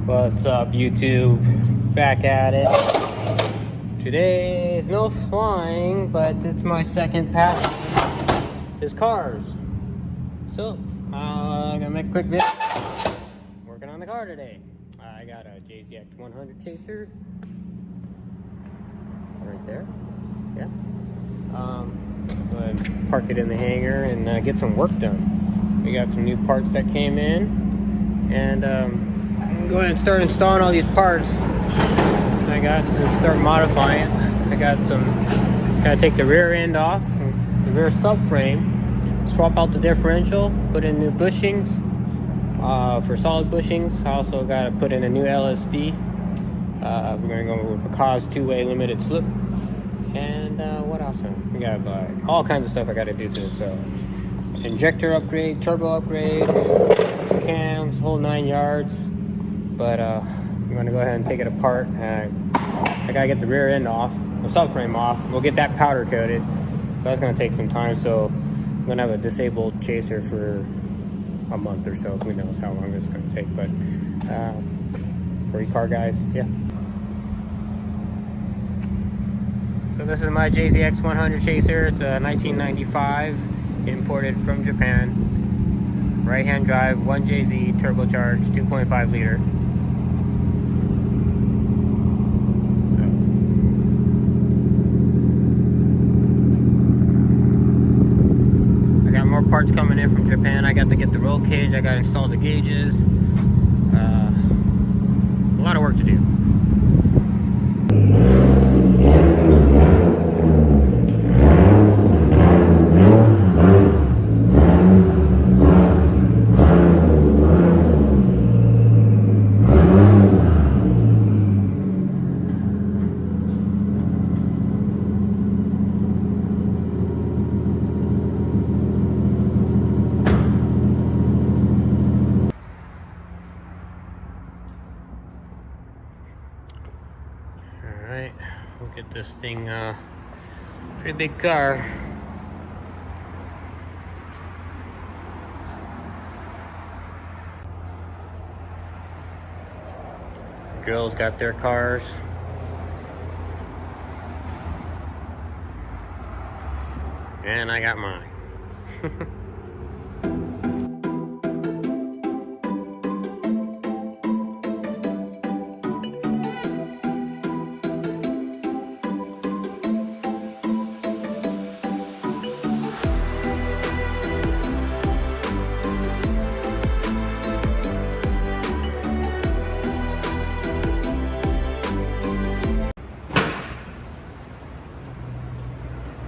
What's up, YouTube? Back at it. Today is no flying, but it's my second passion is cars. So, I'm gonna make a quick video. Working on the car today. I got a JZX100 Chaser. Right there. Yeah. Go ahead and park it in the hangar and get some work done. We got some new parts that came in, and I'm go ahead and start installing all these parts. I got to start modifying it. Gotta take the rear end off, the rear subframe, swap out the differential, put in new bushings for solid bushings. I also gotta put in a new LSD. We're gonna go with a cause two-way limited slip. And what else? We got all kinds of stuff I gotta do to this. Injector upgrade, turbo upgrade, cams, whole 9 yards. But I'm gonna go ahead and take it apart. I gotta get the rear end off, the subframe off. We'll get that powder coated. So that's gonna take some time. So I'm gonna have a disabled Chaser for a month or so. Who knows how long this is gonna take? But for you car guys, yeah. So this is my JZX100 Chaser. It's a 1995, imported from Japan. Right-hand drive, 1JZ, turbocharged, 2.5 liter. I got more parts coming in from Japan. I got to get the roll cage. I got to install the gauges. A lot of work to do. Alright, we'll get this thing, pretty big car. The girls got their cars. And I got mine.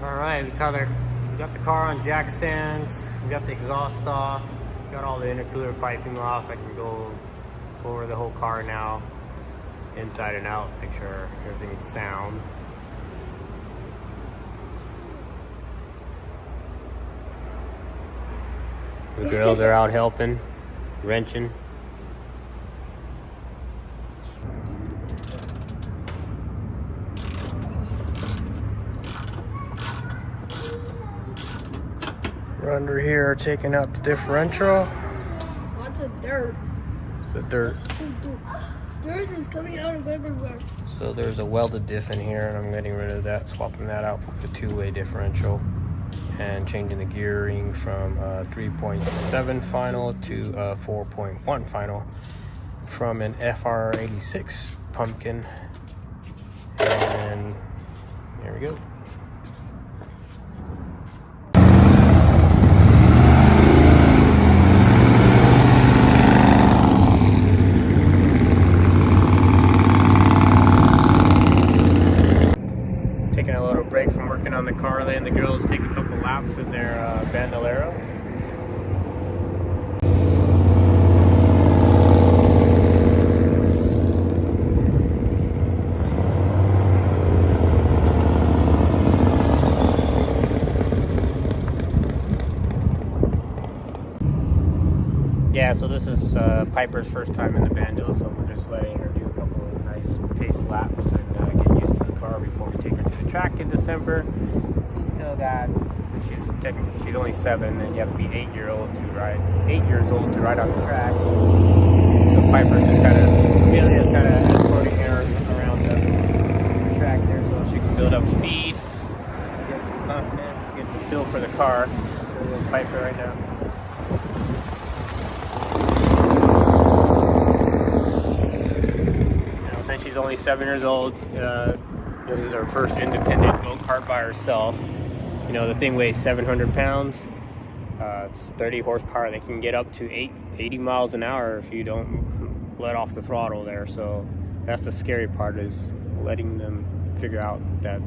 Alright, we got the car on jack stands, we got the exhaust off, got all the intercooler piping off. I can go over the whole car now, inside and out, make sure everything's sound. The girls are out helping, wrenching. We're under here taking out the differential. Lots of dirt. It's the dirt. Dirt is coming out of everywhere. So there's a welded diff in here, and I'm getting rid of that, swapping that out with the two-way differential, and changing the gearing from 3.7 final to 4.1 final from an FR86 pumpkin. And there we go. Taking a little break from working on the car, letting the girls take a couple laps in their bandoleros. Yeah, so this is Piper's first time in the bando, so we're just letting her do a couple of nice pace laps and get used to the car before we take her to the track in December. She's still got, since she's only 7, and you have to be 8 years old to ride on the track. So Piper just kind of only 7 years old. This is her first independent go-kart by herself. You know, the thing weighs 700 pounds. It's 30 horsepower. They can get up to 80 miles an hour if you don't let off the throttle there. So that's the scary part, is letting them figure out that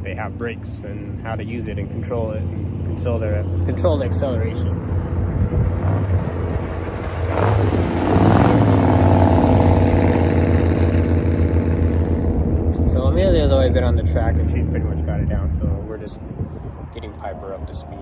they have brakes and how to use it and control it and control the acceleration. So Amelia's already been on the track and she's pretty much got it down, so we're just getting Piper up to speed.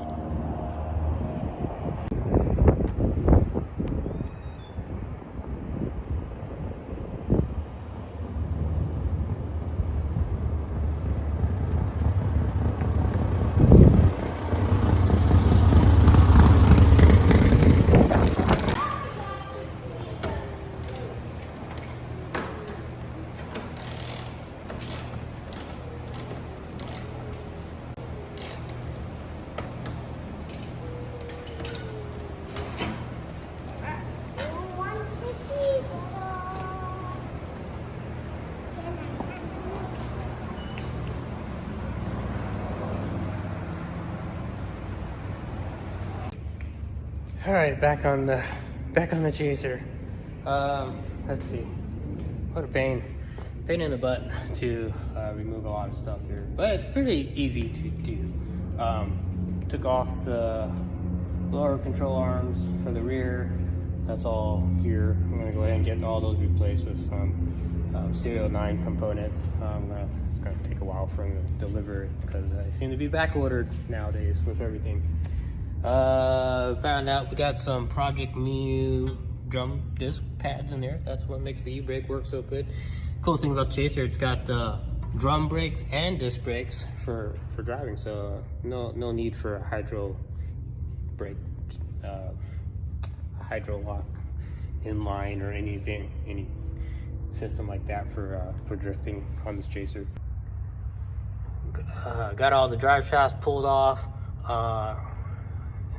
All right, back on the Chaser. Let's see. What a pain in the butt to remove a lot of stuff here, but it's pretty easy to do. Took off the lower control arms for the rear. That's all here. I'm gonna go ahead and get all those replaced with Serial 9 components. It's gonna take a while for them to deliver it because I seem to be back ordered nowadays with everything. Found out we got some Project Mu drum disc pads in there. That's what makes the e-brake work so good. Cool thing about Chaser, it's got drum brakes and disc brakes for driving, so no need for a hydro brake, hydro lock inline or any system like that for drifting on this Chaser. Got all the drive shafts pulled off.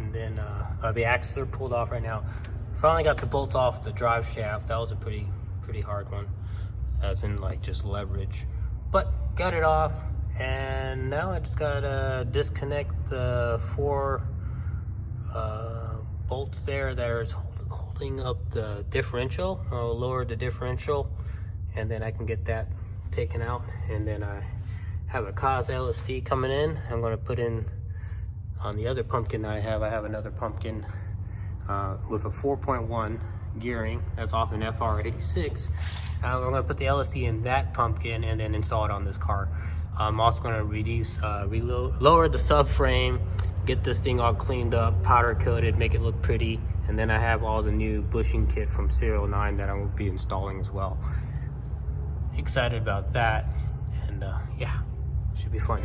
And then the axles are pulled off right now. Finally got the bolt off the drive shaft. That was a pretty hard one, as in like just leverage. But got it off, and now I just gotta disconnect the 4 bolts there that are holding up the differential. I'll lower the differential, and then I can get that taken out. And then I have a Cos LSD coming in. I'm gonna put in on the other pumpkin that I have another pumpkin with a 4.1 gearing. That's off an FR86. I'm gonna put the LSD in that pumpkin and then install it on this car. I'm also gonna lower the subframe, get this thing all cleaned up, powder coated, make it look pretty, and then I have all the new bushing kit from Serial 9 that I will be installing as well. Excited about that, and yeah, should be fun.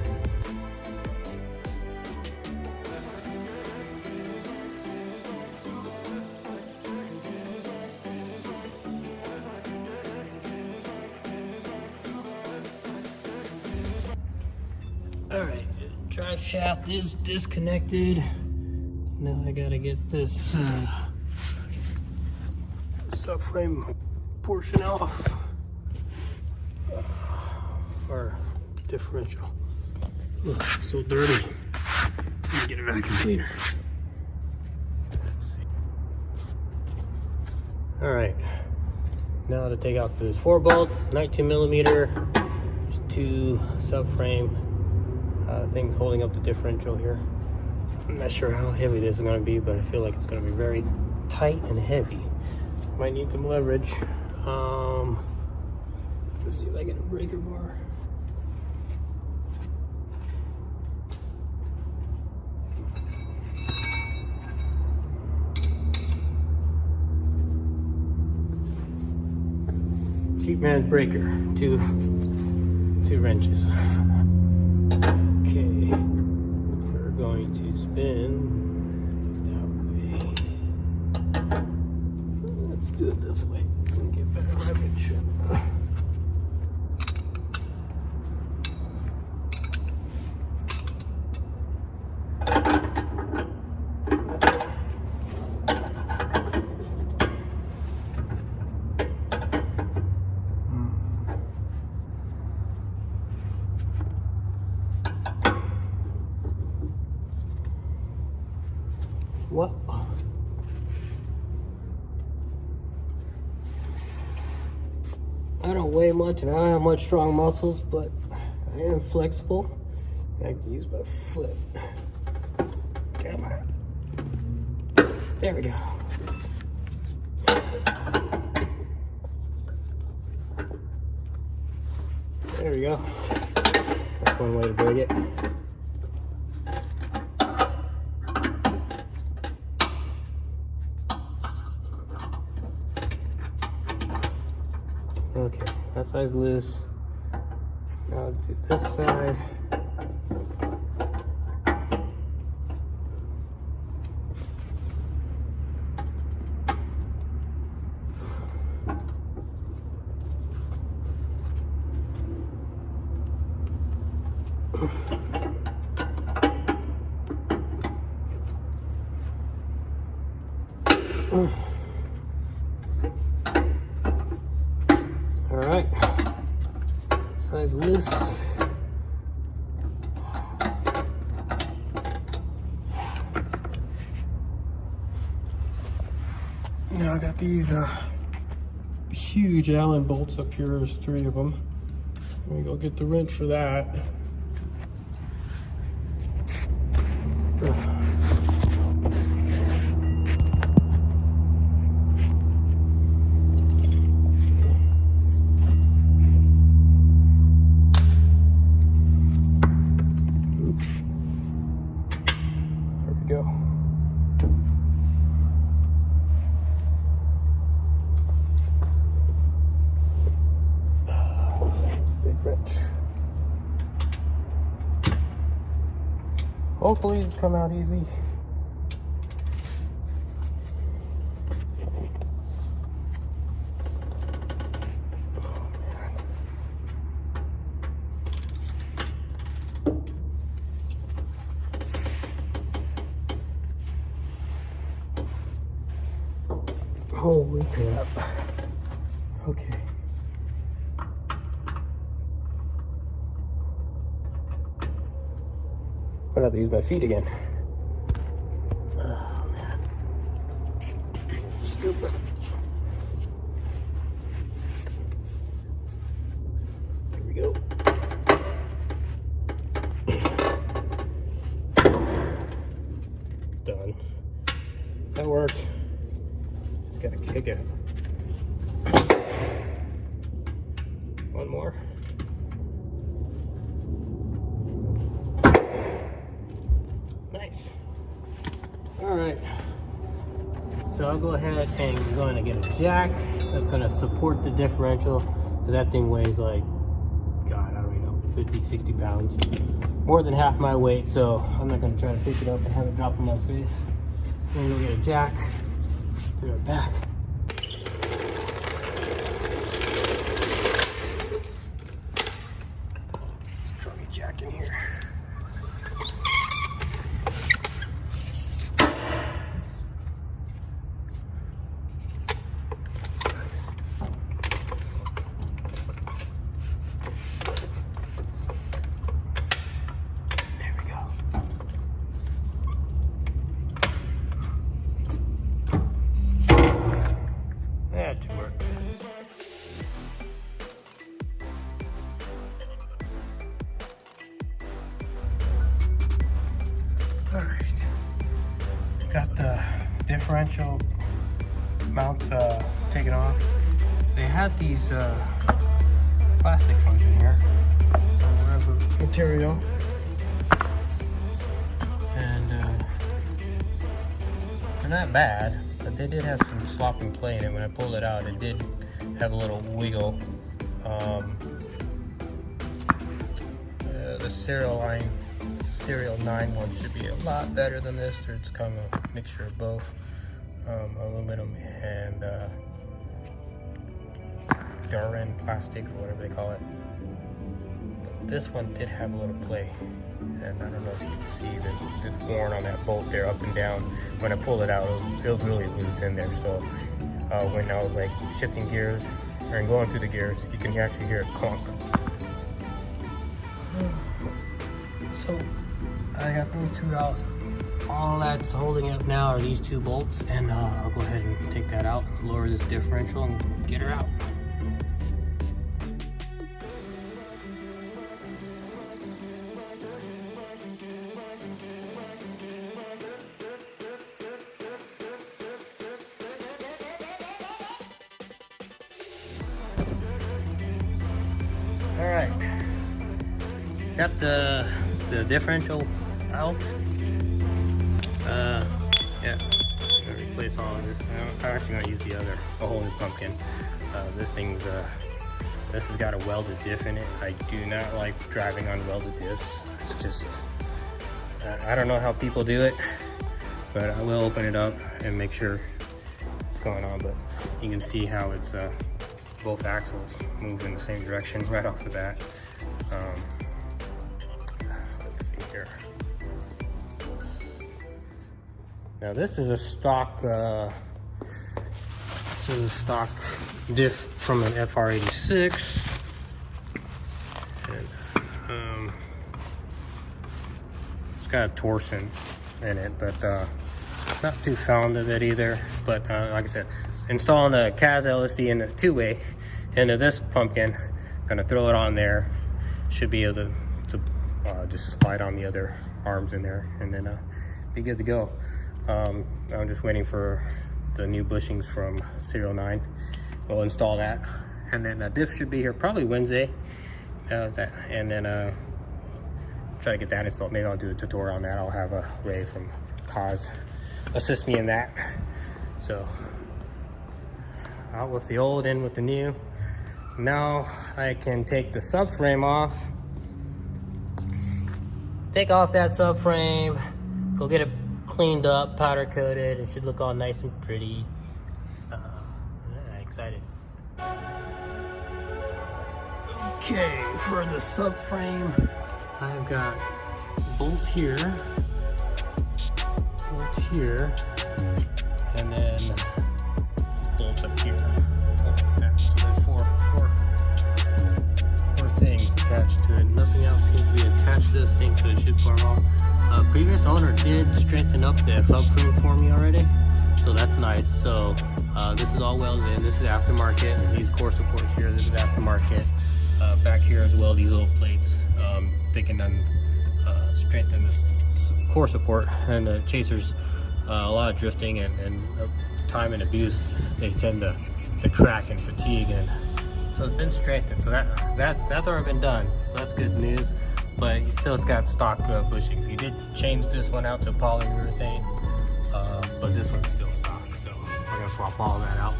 All right, drive shaft is disconnected. Now I gotta get this subframe portion off, or differential. Ugh, so dirty. Let me get a vacuum cleaner. All right, now to take out those 4 bolts, 19mm. There's 2 subframe things holding up the differential here. I'm not sure how heavy this is going to be, but I feel like it's going to be very tight and heavy. Might need some leverage. Let's see if I get a breaker bar. Cheap man's breaker, two wrenches. Okay, we're going to spin that way. Let's do it this way and get better leverage. I don't weigh much and I don't have much strong muscles, but I am flexible. And I can use my foot. Come on. There we go. There we go. That's one way to break it. Okay, that side's loose. Now I'll do this side. All right, side's loose. Now I got these huge Allen bolts up here. There's 3 of them. Let me go get the wrench for that. Go. Big wrench. Hopefully it's come out easy. Holy crap. Okay. I'm gonna have to use my feet again. Oh man. Stupid. Here we go. Done. That worked. Gotta kick it. One more. Nice. All right. So I'll go ahead and I'm going to get a jack that's going to support the differential. Because that thing weighs like, God, I don't even know, 50, 60 pounds. More than half my weight, so I'm not going to try to pick it up and have it drop on my face. I'm going to go get a jack. Be right back. Let's throw a jack in here. There we go. That should work. All right, got the differential mounts taken off. They had these plastic ones in here, rubber material, and they're not bad. But they did have some slop and play in it. When I pulled it out, it did have a little wiggle. The Serial 9 one should be a lot better than this. It's kind of a mixture of both aluminum and Darren plastic or whatever they call it. But this one did have a little play. And I don't know if you can see the worn on that bolt there up and down. When I pulled it out, it was really loose in there. So when I was like shifting gears and going through the gears, you can actually hear it clunk. So I got those 2 out. All that's holding up now are these 2 bolts, and I'll go ahead and take that out, lower this differential, and get her out. All right, got the differential out. Yeah, I'm gonna replace all of this. I'm actually gonna use the whole new pumpkin. This has got a welded diff in it. I do not like driving on welded diffs. It's just, I don't know how people do it, but I will open it up and make sure what's going on. But you can see how it's both axles move in the same direction right off the bat. Let's see here. Now this is a stock diff from an FR86. And, it's got a torsion in it, but not too fond of it either. But like I said, installing the CAS LSD in the two-way into this pumpkin, gonna throw it on there. Should be able to just slide on the other arms in there, and then be good to go. I'm just waiting for the new bushings from Serial 9. We'll install that, and then the diff should be here probably Wednesday. And then try to get that installed. Maybe I'll do a tutorial on that. I'll have Ray from CAS assist me in that. So out with the old, in with the new. Now I can take the subframe off. Take off that subframe. Go get it cleaned up, powder coated. It should look all nice and pretty. Yeah, excited. Okay, for the subframe, I've got bolts here, and then bolts up here. So there's four things attached to it. Nothing else seems to be attached to this thing, so it should form off. Previous owner did strengthen up the subframe for me already, so that's nice. So this is all welded in. This is aftermarket. These core supports here, this is aftermarket. Back here as well, these little plates, they can then strengthen this core support. And the Chasers, a lot of drifting and time and abuse, they tend to crack and fatigue, and so it's been strengthened. So that's already been done, so that's good news. But it's got stock bushings. You did change this one out to polyurethane, but this one's still stock, so we're gonna swap all of that out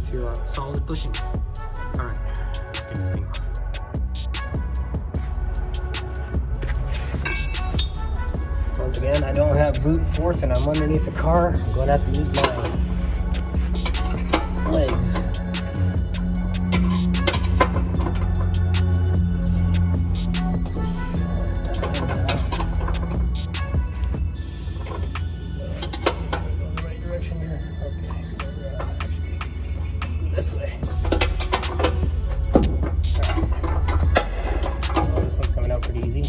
to solid bushings. All right, let's get this thing off. Once again, I don't have brute force and I'm underneath the car. I'm going to have to use my legs. Go the right direction here. Okay, this way. All right. Well, this one's coming out pretty easy.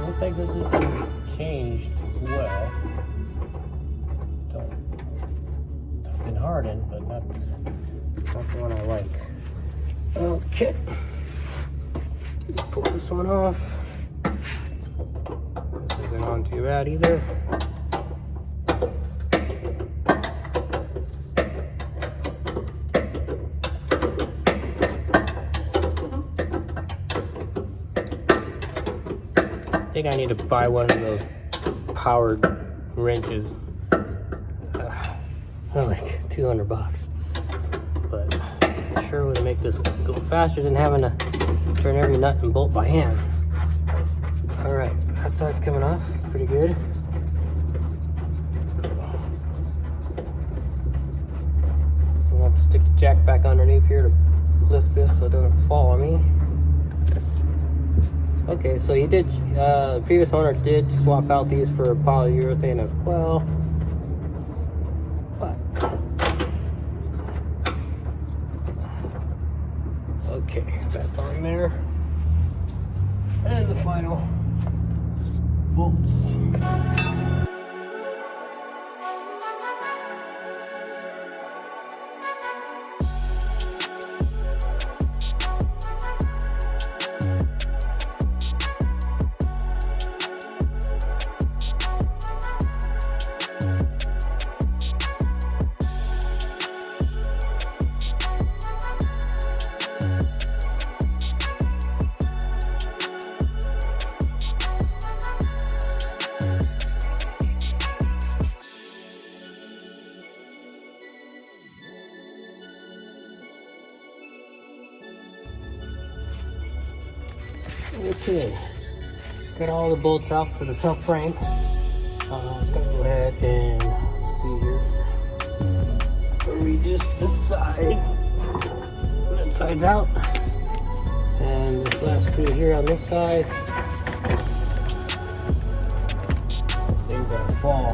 Looks like this has been changed as well. It's been hardened, but not the one I like. Okay. Pull this one off. This isn't on too bad either. I think I need to buy one of those powered wrenches. They're like $200, but it sure would make this go faster than having to turn every nut and bolt by hand. All right, that side's coming off pretty good. I'll have to stick the jack back underneath here to lift this so it doesn't fall on me. Okay, so the previous owner did swap out these for polyurethane as well. But, okay, that's on there. And the final bolts. Okay, got all the bolts out for the subframe. Let's go ahead and let's see here. Reduce this side. That side's out. And this last screw here on this side. This thing's gonna fall.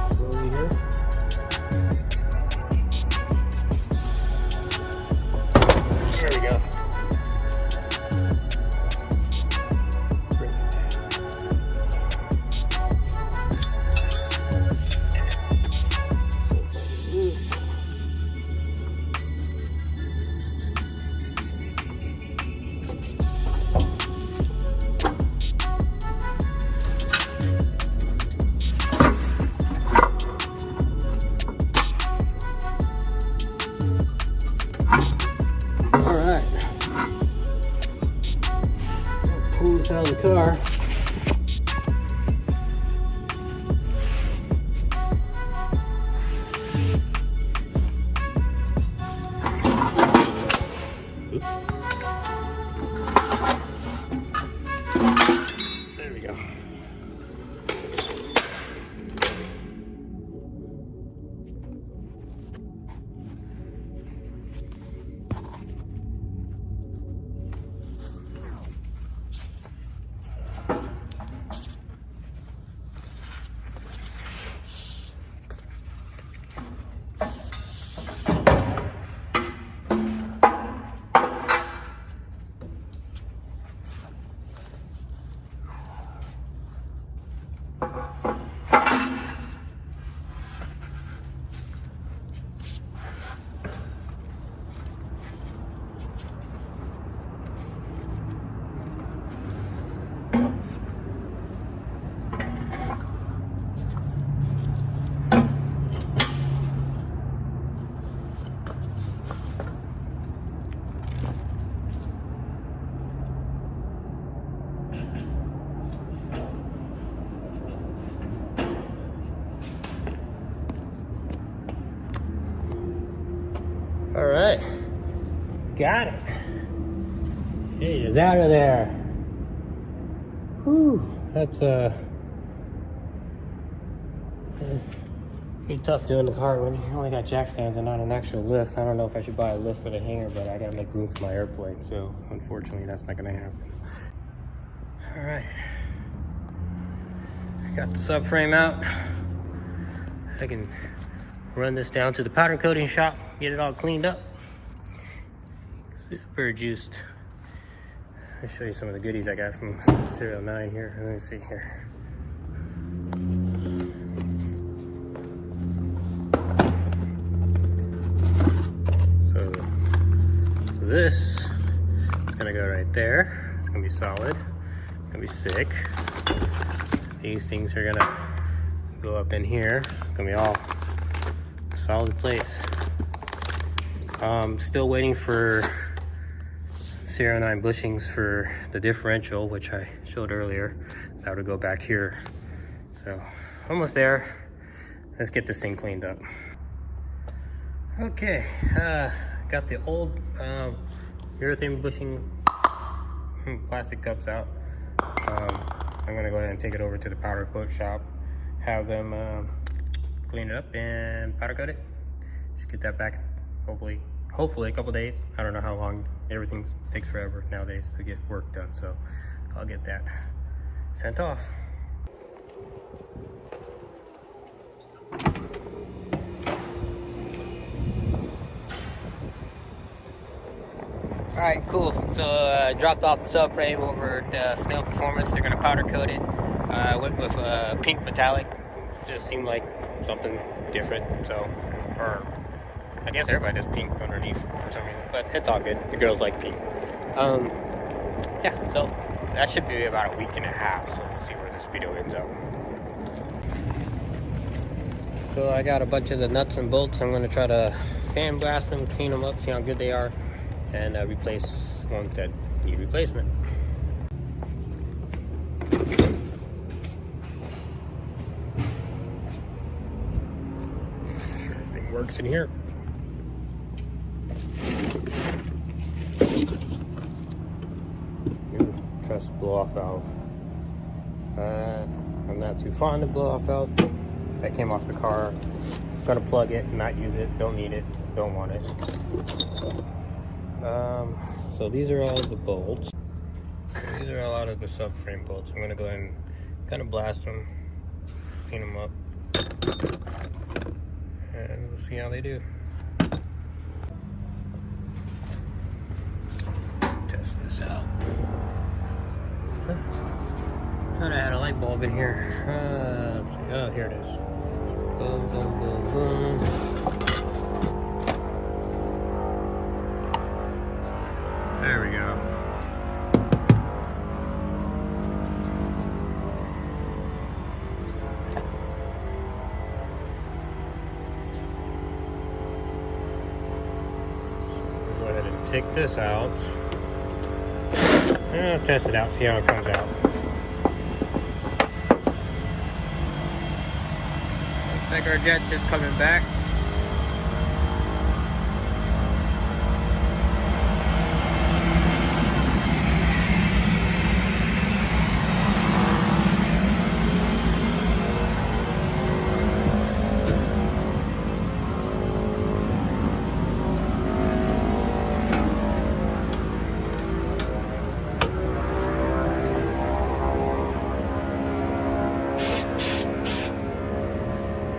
Slowly here. There we go. Alright, pull this out of the car. Oops. There we go. All right, got it. It is out of there. Whew, that's pretty tough doing the car when you only got jack stands and not an actual lift. I don't know if I should buy a lift for the hanger, but I gotta make room for my airplane, so unfortunately that's not gonna happen. All right, got the subframe out. I can run this down to the powder coating shop, get it all cleaned up. Super juiced. I'll show you some of the goodies I got from Serial 9 here. Let me see here. So this is gonna go right there. It's gonna be solid. It's gonna be sick. These things are gonna go up in here. It's gonna be all solid place. Still waiting for Serial 9 bushings for the differential, which I showed earlier. That would go back here. So almost there. Let's get this thing cleaned up. Okay, got the old urethane bushing plastic cups out. I'm gonna go ahead and take it over to the powder coat shop, have them clean it up and powder coat it. Just get that back, hopefully a couple days. I don't know how long. Everything takes forever nowadays to get work done, so I'll get that sent off. All right, cool. So I dropped off the subframe over at Snail Performance. They're gonna powder coat it. I went with pink metallic. Just seemed like something different. So, or I guess everybody does pink underneath for some reason, but it's all good. The girls like pink. Yeah, so that should be about a week and a half. So we'll see where this video ends up. So I got a bunch of the nuts and bolts. I'm gonna try to sandblast them, clean them up, see how good they are, and replace ones that need replacement. Sure, everything works in here. trust the blow-off valve. I'm not too fond of blow-off valves. That came off the car. Gonna plug it, not use it, don't need it, don't want it. So these are all the bolts. These are all out of the subframe bolts. I'm gonna go ahead and kind of blast them, clean them up, and we'll see how they do. Test this out. Thought I had a light bulb in here. Let's see. Oh, here it is. Boom, boom, boom, boom. There we go. Go ahead and take this out. And I'll test it out, see how it comes out. Looks like our jet's just coming back.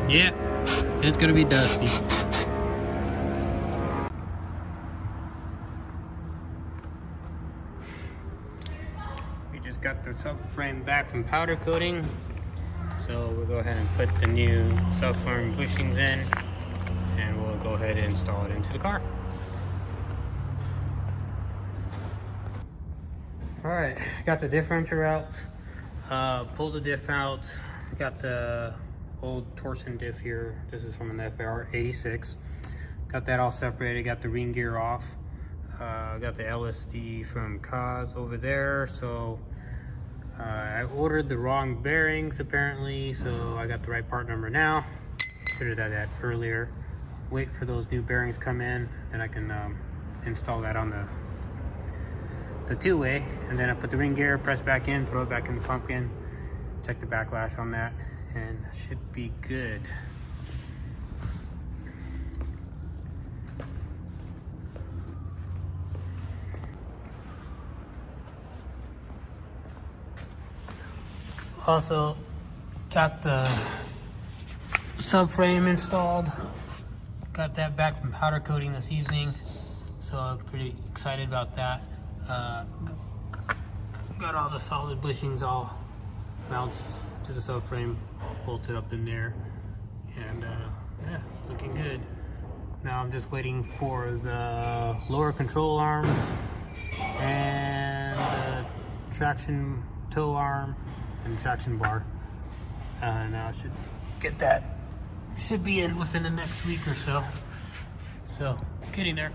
Yeah, it's gonna be dusty. We just got the subframe back from powder coating, so we'll go ahead and put the new subframe bushings in, and we'll go ahead and install it into the car. All right, got the differential out, pulled the diff out, got the old torsion diff here. This is from an FR86. Got that all separated, got the ring gear off. Got the LSD from Kaz over there. So I ordered the wrong bearings apparently, so I got the right part number now. Should have done that earlier. Wait for those new bearings come in, then I can install that on the two-way, and then I put the ring gear, press back in, throw it back in the pumpkin, check the backlash on that, and should be good. Also got the subframe installed, got that back from powder coating this evening, so I'm pretty excited about that. Got all the solid bushings all mounted to the subframe, bolted up in there, and yeah, it's looking good. Now I'm just waiting for the lower control arms and the traction toe arm and traction bar. Now I should get that, should be in within the next week or so. So it's getting there.